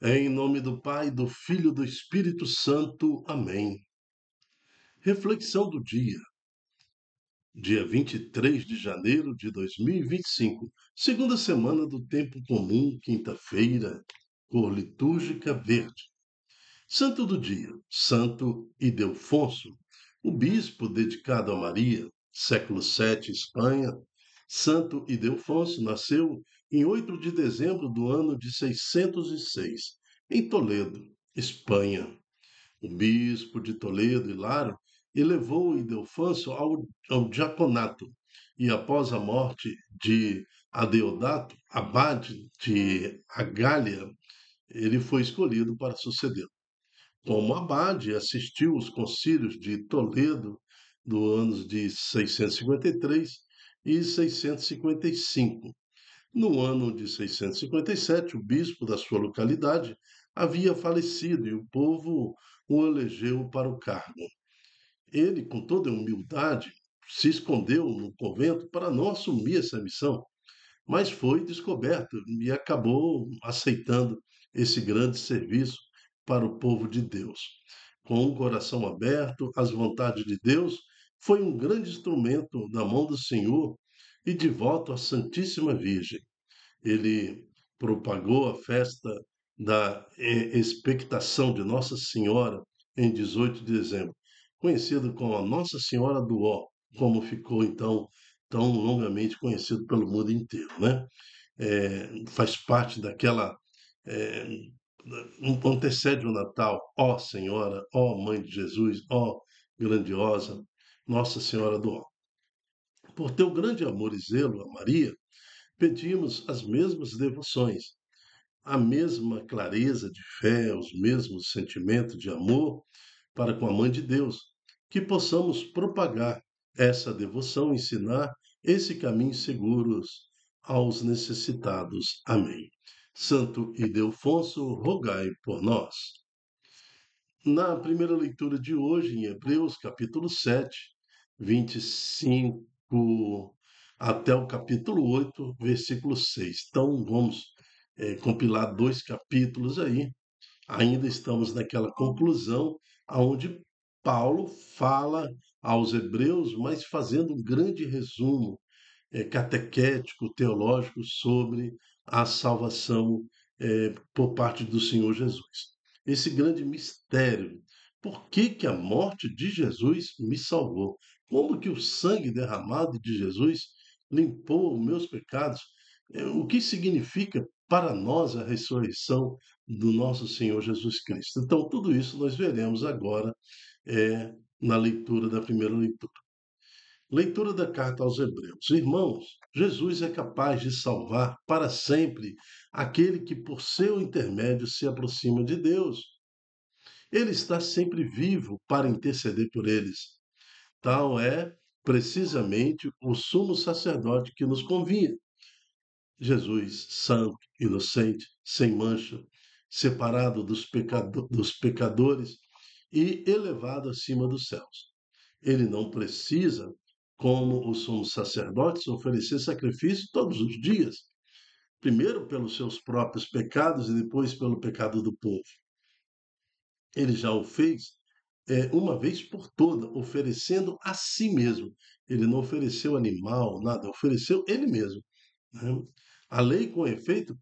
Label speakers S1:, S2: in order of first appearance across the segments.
S1: Em nome do Pai, do Filho e do Espírito Santo. Amém. Reflexão do dia 23 de janeiro de 2025, segunda semana do Tempo Comum, quinta-feira, cor litúrgica verde. Santo do dia, Santo Ildefonso, o bispo dedicado a Maria, século VII, Espanha. Santo Ildefonso nasceu em 8 de dezembro do ano de 606, em Toledo, Espanha. O bispo de Toledo, Hilaro, elevou Ildefonso ao diaconato e, após a morte de Adeodato, abade de Agália, ele foi escolhido para sucedê-lo. Como abade, assistiu os concílios de Toledo do anos de 653 e 655. No ano de 657, o bispo da sua localidade havia falecido e o povo o elegeu para o cargo. Ele, com toda humildade, se escondeu no convento para não assumir essa missão, mas foi descoberto e acabou aceitando esse grande serviço para o povo de Deus. Com o coração aberto às vontades de Deus, foi um grande instrumento na mão do Senhor e devoto à Santíssima Virgem. Ele propagou a festa da expectação de Nossa Senhora em 18 de dezembro, conhecido como a Nossa Senhora do Ó, como ficou então tão longamente conhecido pelo mundo inteiro, né? Faz parte daquela é, antecede o Natal, ó Senhora, ó Mãe de Jesus, ó grandiosa Nossa Senhora do Ó. Por teu grande amor e zelo a Maria, pedimos as mesmas devoções, a mesma clareza de fé, os mesmos sentimentos de amor para com a Mãe de Deus, que possamos propagar essa devoção, ensinar esse caminho seguros aos necessitados. Amém. Santo Ildefonso, rogai por nós. Na primeira leitura de hoje, em Hebreus, capítulo 7, 25 até o capítulo 8, versículo 6. Então, vamos compilar dois capítulos aí. Ainda estamos naquela conclusão aonde Paulo fala aos hebreus, mas fazendo um grande resumo catequético, teológico sobre a salvação por parte do Senhor Jesus. Esse grande mistério. Por que, que a morte de Jesus me salvou? Como que o sangue derramado de Jesus limpou os meus pecados? O que significa para nós a ressurreição do nosso Senhor Jesus Cristo? Então, tudo isso nós veremos agora na leitura da primeira leitura. Leitura da carta aos Hebreus. Irmãos, Jesus é capaz de salvar para sempre aquele que, por seu intermédio, se aproxima de Deus. Ele está sempre vivo para interceder por eles. Tal é precisamente o sumo sacerdote que nos convinha. Jesus, santo, inocente, sem mancha, separado dos pecadores e elevado acima dos céus. Ele não precisa, como os sumos sacerdotes, oferecer sacrifício todos os dias, primeiro pelos seus próprios pecados e depois pelo pecado do povo. Ele já o fez uma vez por toda, oferecendo a si mesmo. Ele não ofereceu animal, nada, ofereceu ele mesmo. Né? A lei, com efeito,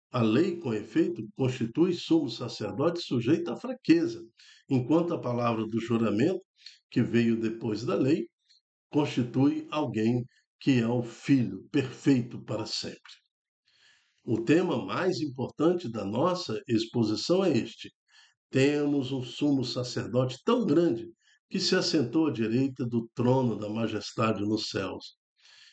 S1: a lei, com efeito, constitui sumo sacerdote sujeito à fraqueza, enquanto a palavra do juramento, que veio depois da lei, constitui alguém que é o Filho perfeito para sempre. O tema mais importante da nossa exposição é este: temos um sumo sacerdote tão grande que se assentou à direita do trono da majestade nos céus.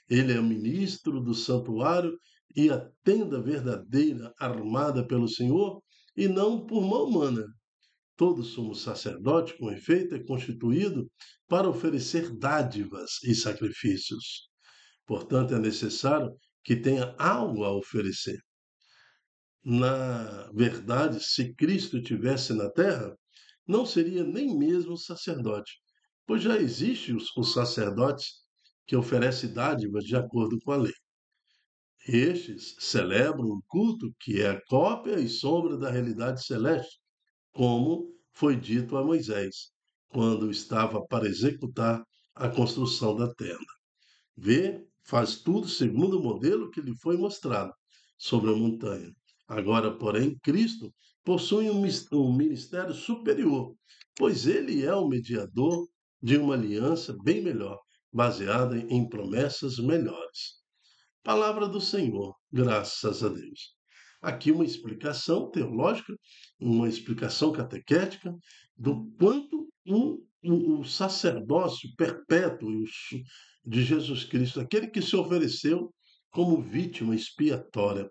S1: Ele é o ministro do santuário e a tenda verdadeira armada pelo Senhor e não por mão humana. Todo sumo sacerdote, com efeito, é constituído para oferecer dádivas e sacrifícios. Portanto, é necessário que tenha algo a oferecer. Na verdade, se Cristo estivesse na terra, não seria nem mesmo sacerdote, pois já existem os sacerdotes que oferecem dádivas de acordo com a lei. Estes celebram um culto que é a cópia e sombra da realidade celeste, como foi dito a Moisés, quando estava para executar a construção da tenda. Vê, faz tudo segundo o modelo que lhe foi mostrado sobre a montanha. Agora, porém, Cristo possui um ministério superior, pois ele é o mediador de uma aliança bem melhor, baseada em promessas melhores. Palavra do Senhor, graças a Deus. Aqui uma explicação teológica, uma explicação catequética do quanto o sacerdócio perpétuo de Jesus Cristo, aquele que se ofereceu como vítima expiatória,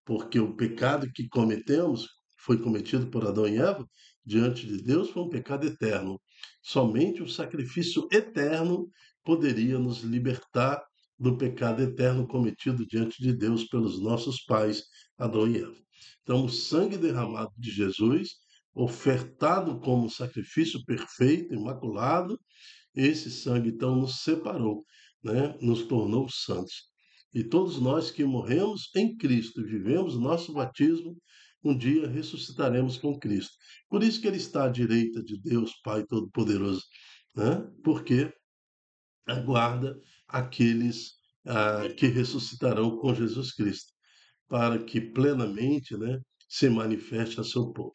S1: porque o pecado que cometemos, foi cometido por Adão e Eva, diante de Deus, foi um pecado eterno. Somente o sacrifício eterno poderia nos libertar do pecado eterno cometido diante de Deus pelos nossos pais, Adão e Eva. Então, o sangue derramado de Jesus, ofertado como sacrifício perfeito, imaculado, esse sangue então nos separou, né? Nos tornou santos. E todos nós que morremos em Cristo e vivemos o nosso batismo, um dia ressuscitaremos com Cristo. Por isso que ele está à direita de Deus, Pai Todo-Poderoso, né? Porque aguarda aqueles que ressuscitarão com Jesus Cristo, para que plenamente, né, se manifeste a seu povo.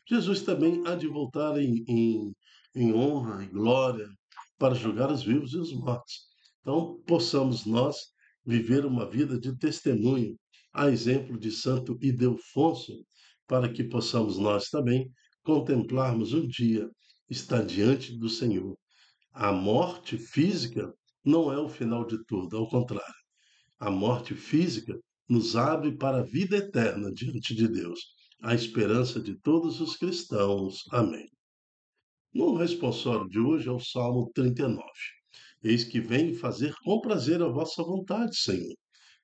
S1: Jesus também há de voltar em honra e glória para julgar os vivos e os mortos. Então, possamos nós viver uma vida de testemunho, a exemplo de Santo Ildefonso, para que possamos nós também contemplarmos um dia estar diante do Senhor. A morte física não é o final de tudo, ao contrário. A morte física nos abre para a vida eterna diante de Deus, a esperança de todos os cristãos. Amém. No responsório de hoje é o Salmo 39. Eis que venho fazer com prazer a vossa vontade, Senhor.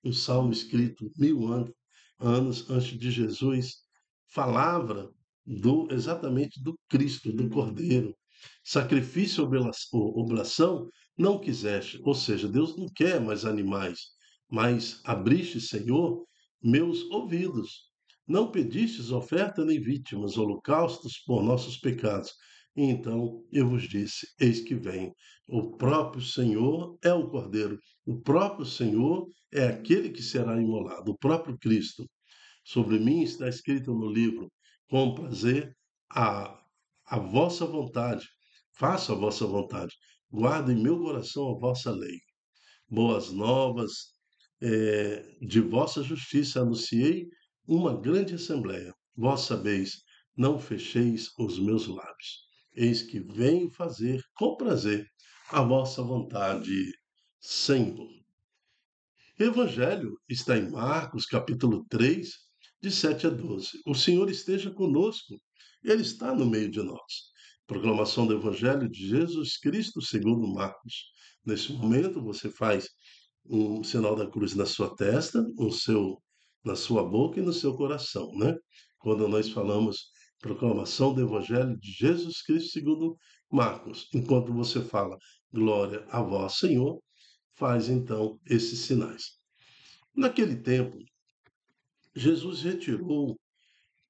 S1: Um salmo escrito anos antes de Jesus, palavra exatamente do Cristo, do Cordeiro. Sacrifício ou oblação não quiseste, ou seja, Deus não quer mais animais, mas abriste, Senhor, meus ouvidos. Não pedistes oferta nem vítimas, holocaustos por nossos pecados. E então eu vos disse: eis que vem. O próprio Senhor é o Cordeiro, o próprio Senhor é aquele que será imolado, o próprio Cristo. Sobre mim está escrito no livro: com prazer a, a vossa vontade, faço a vossa vontade, guardo em meu coração a vossa lei. Boas novas de vossa justiça anunciei uma grande assembleia. Vós sabeis, não fecheis os meus lábios. Eis que venho fazer com prazer a vossa vontade, Senhor. O Evangelho está em Marcos, capítulo 3, de 7 a 12. O Senhor esteja conosco, Ele está no meio de nós. Proclamação do Evangelho de Jesus Cristo segundo Marcos. Nesse momento, você faz um sinal da cruz na sua testa, na sua boca e no seu coração, né? Quando nós falamos proclamação do Evangelho de Jesus Cristo segundo Marcos. Enquanto você fala glória a vós, Senhor, faz então esses sinais. Naquele tempo, Jesus retirou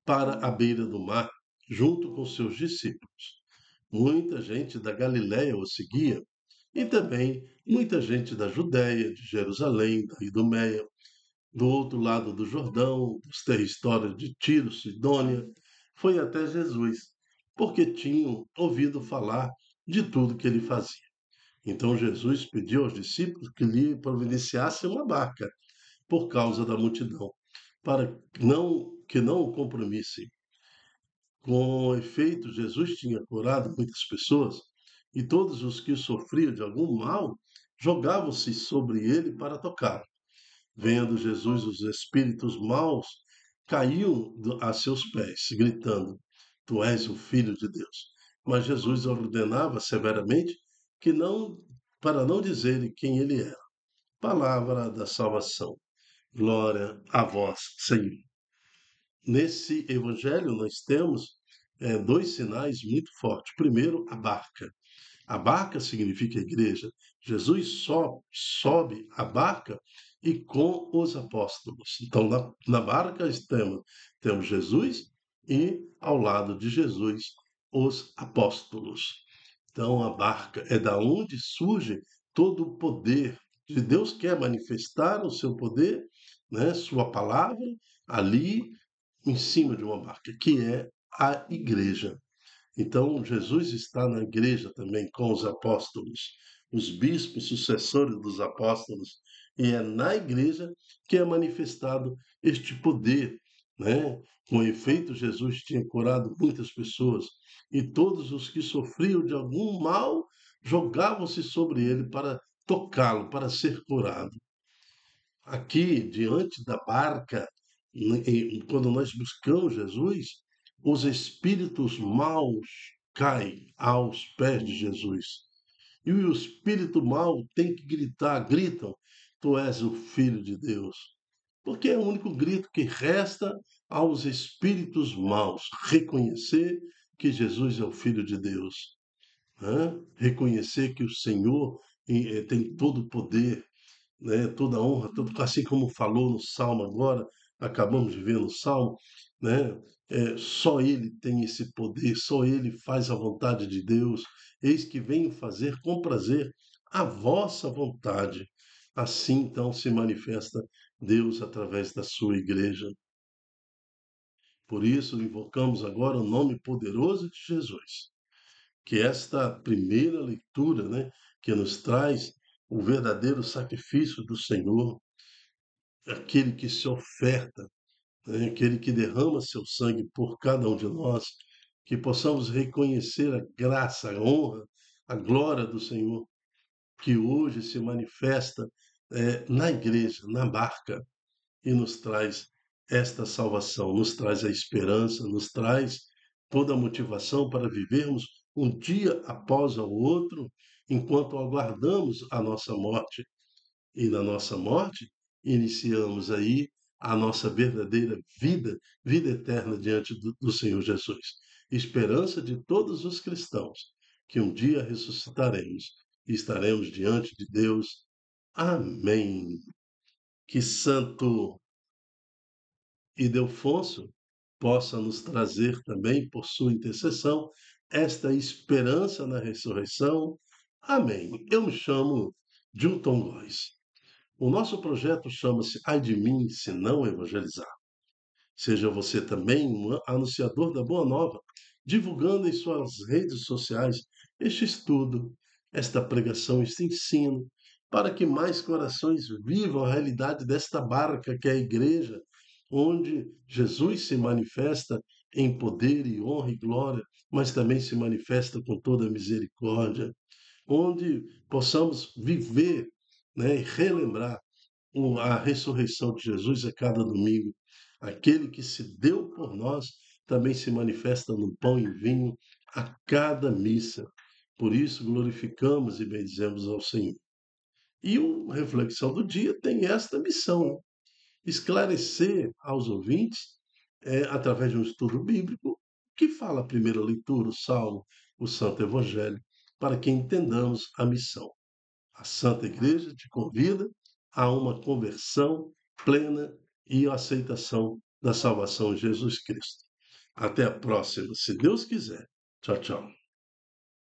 S1: para a beira do mar, junto com seus discípulos. Muita gente da Galiléia o seguia, e também muita gente da Judéia, de Jerusalém, da Idumeia, do outro lado do Jordão, dos territórios de Tiro, Sidônia, foi até Jesus, porque tinham ouvido falar de tudo que ele fazia. Então Jesus pediu aos discípulos que lhe providenciassem uma barca por causa da multidão, para que não o comprimissem. Com efeito, Jesus tinha curado muitas pessoas, e todos os que sofriam de algum mal jogavam-se sobre ele para tocá-lo. Vendo Jesus os espíritos maus, caíam a seus pés, gritando: Tu és o Filho de Deus. Mas Jesus ordenava severamente que não, para não dizerem quem ele era. Palavra da salvação. Glória a vós, Senhor. Nesse evangelho, nós temos dois sinais muito fortes. Primeiro, a barca. A barca significa igreja. Jesus sobe a barca e com os apóstolos. Então, na barca temos Jesus e, ao lado de Jesus, os apóstolos. Então, a barca é da onde surge todo o poder de Deus, quer manifestar o seu poder, né, sua palavra, ali em cima de uma barca, que é a igreja. Então, Jesus está na igreja também com os apóstolos, os bispos sucessores dos apóstolos, e é na igreja que é manifestado este poder, né? Com efeito, Jesus tinha curado muitas pessoas, e todos os que sofriam de algum mal jogavam-se sobre ele para tocá-lo, para ser curado. Aqui, diante da barca, quando nós buscamos Jesus, os espíritos maus caem aos pés de Jesus. E o espírito mau tem que gritar, gritam, tu és o Filho de Deus. Porque é o único grito que resta aos espíritos maus, reconhecer que Jesus é o Filho de Deus, né? Reconhecer que o Senhor tem todo o poder, né, toda a honra, tudo, assim como falou no Salmo agora, acabamos de ver no Salmo, né, só Ele tem esse poder, só Ele faz a vontade de Deus. Eis que venho fazer com prazer a vossa vontade. Assim então se manifesta Deus através da sua igreja. Por isso invocamos agora o nome poderoso de Jesus, que esta primeira leitura, né, que nos traz o verdadeiro sacrifício do Senhor, aquele que se oferta, né? Aquele que derrama seu sangue por cada um de nós, que possamos reconhecer a graça, a honra, a glória do Senhor, que hoje se manifesta na igreja, na barca, e nos traz esta salvação, nos traz a esperança, nos traz toda a motivação para vivermos um dia após o outro, enquanto aguardamos a nossa morte, e na nossa morte, iniciamos aí a nossa verdadeira vida, vida eterna diante do Senhor Jesus. Esperança de todos os cristãos, que um dia ressuscitaremos e estaremos diante de Deus. Amém. Que Santo Ildefonso possa nos trazer também, por sua intercessão, esta esperança na ressurreição. Amém. Eu me chamo Dilton Góes. O nosso projeto chama-se Ai de mim se não evangelizar. Seja você também um anunciador da Boa Nova, divulgando em suas redes sociais este estudo, esta pregação, este ensino, para que mais corações vivam a realidade desta barca que é a igreja, onde Jesus se manifesta em poder e honra e glória, mas também se manifesta com toda a misericórdia, onde possamos viver, né, e relembrar a ressurreição de Jesus a cada domingo. Aquele que se deu por nós também se manifesta no pão e vinho a cada missa. Por isso glorificamos e bendizemos ao Senhor. E a reflexão do dia tem esta missão, né? Esclarecer aos ouvintes, através de um estudo bíblico, o que fala a primeira leitura, o Salmo, o Santo Evangelho, para que entendamos a missão. A Santa Igreja te convida a uma conversão plena e a aceitação da salvação em Jesus Cristo. Até a próxima, se Deus quiser. Tchau, tchau.